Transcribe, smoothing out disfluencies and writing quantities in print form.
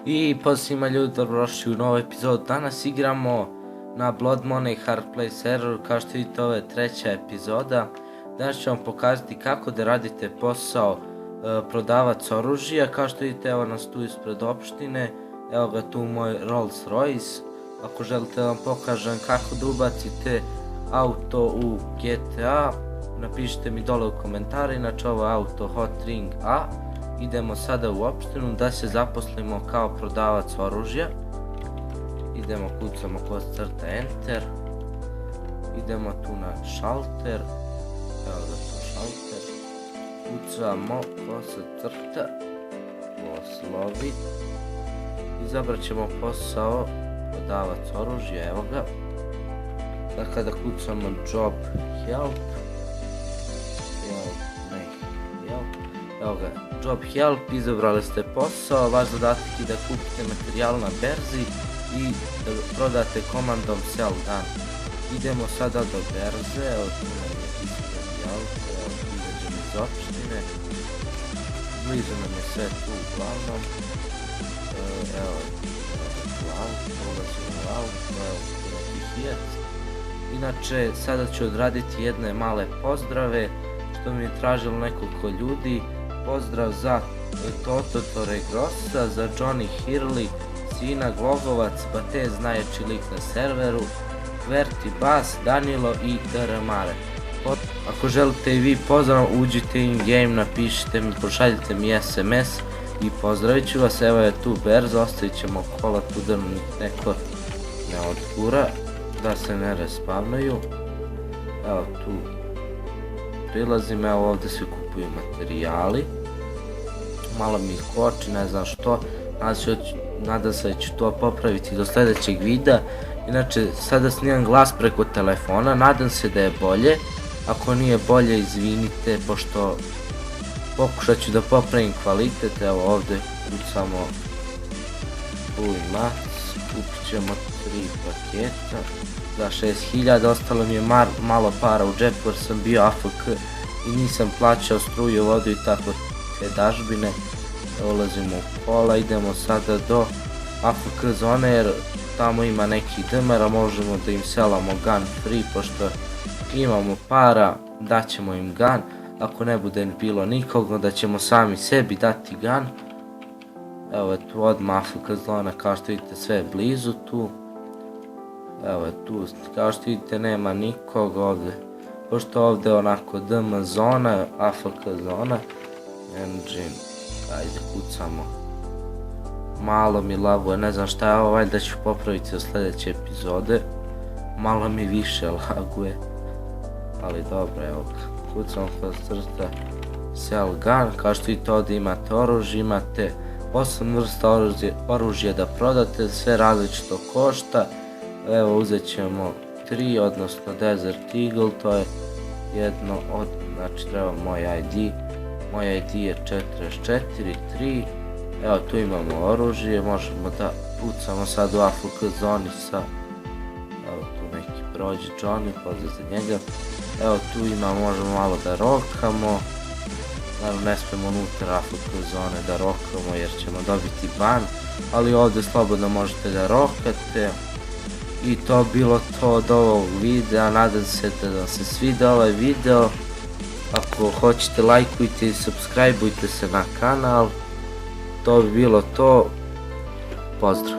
I pozdrav svima ljudi, dobrodošli u novu epizodu. Danas igramo na Blood Money Hard Play serveru. Kao što vidite, ovo je treća epizoda. Danas ću vam pokazati kako da radite posao prodavac oružja. Kao što vidite, evo nas tu ispred opštine. Evo ga tu moj Rolls Royce. Ako želite da vam pokažem kako da ubacite auto u GTA, napišite mi dole u komentare. Inače, ovo je auto Hot Ring A. Idemo sada u opštinu da se zaposlimo kao prodavac oružja. Idemo, kucamo kroz crta Enter. Idemo tu na šalter. Evo da tu šalter. Kucamo kroz crta poslovi. Izabrat ćemo posao prodavac oružja, evo ga. Sad kada kucamo job help. Evo ga, job help, izabrali ste posao, vaš zadatak je da kupite materijal na berzi i da prodate komandom sell gun. Idemo sada do berze, evo tu nam je ispred auto, evo tu izađemo iz opštine, blizu nam je sve tu uglavnom, evo tu auto, ulazimo u auto, evo tu neki Fiat. Inače, sada ću odraditi jedne male pozdrave, što mi je tražilo nekoliko ljudi. Pozdrav za Toto Torregrossa, za Johnny Hirli, Sina Glogovac, Batez najjači lik na serveru, Kverti Bas, Danilo i Dr. Ako želite i vi pozdrav, uđite in game, napišite mi, pošaljite mi SMS i pozdravit ću vas. Evo je tu berza, ostavit ćemo kola tu da neko ne odgura, da se ne respavnaju. Evo tu prilazim, evo ovdje se kupuju materijali. Malo mi koči, ne znam što, nadam se da ću to popraviti do sljedećeg videa. Inače, sada snimam glas preko telefona, nadam se da je bolje. Ako nije bolje, izvinite, pošto pokušat ću da popravim kvalitet. Evo ovdje kucamo max, kupit ćemo 3 paketa za 6000, ostalo mi je malo para u džepu jer sam bio AFK i nisam plaćao struju, vodu i tako te dažbine. Ulazimo u kola, idemo sada do AFK zone jer tamo ima neki dmr, a možemo da im selamo gun free, pošto imamo para, daćemo im gun. Ako ne bude bilo nikog, onda ćemo sami sebi dati gun. Evo je tu odmah AFK zona, kao što vidite sve je blizu tu. Evo je tu, kao što vidite nema nikog ovdje, pošto ovdje je onako DM zona, AFK zona, engine, ajde kucamo, malo mi laguje, ne znam šta je ovo, valjda ću popraviti od sljedeće epizode, malo mi više laguje, ali dobro, evo ga, kucamo kroz crta sell gun, kao što vidite ovdje imate oružje, imate 8 vrsta oružja da prodate, sve različito košta. Evo uzet ćemo 3, odnosno Desert Eagle, to je jedno od, znači treba moj ID je 443, evo tu imamo oružje, možemo da pucamo sad u AFK zoni sa, evo tu neki prođe Johnny, pozdrav za njega, evo tu imamo, možemo malo da rokamo, naravno ne smijemo unutar AFK zone da rokamo jer ćemo dobiti ban, ali ovdje slobodno možete da rokate. I to bilo to od ovog videa, nadam se da vam se svidio ovaj video. Ako hoćete, lajkujte i subscribeujte se na kanal. To bi bilo to, pozdrav.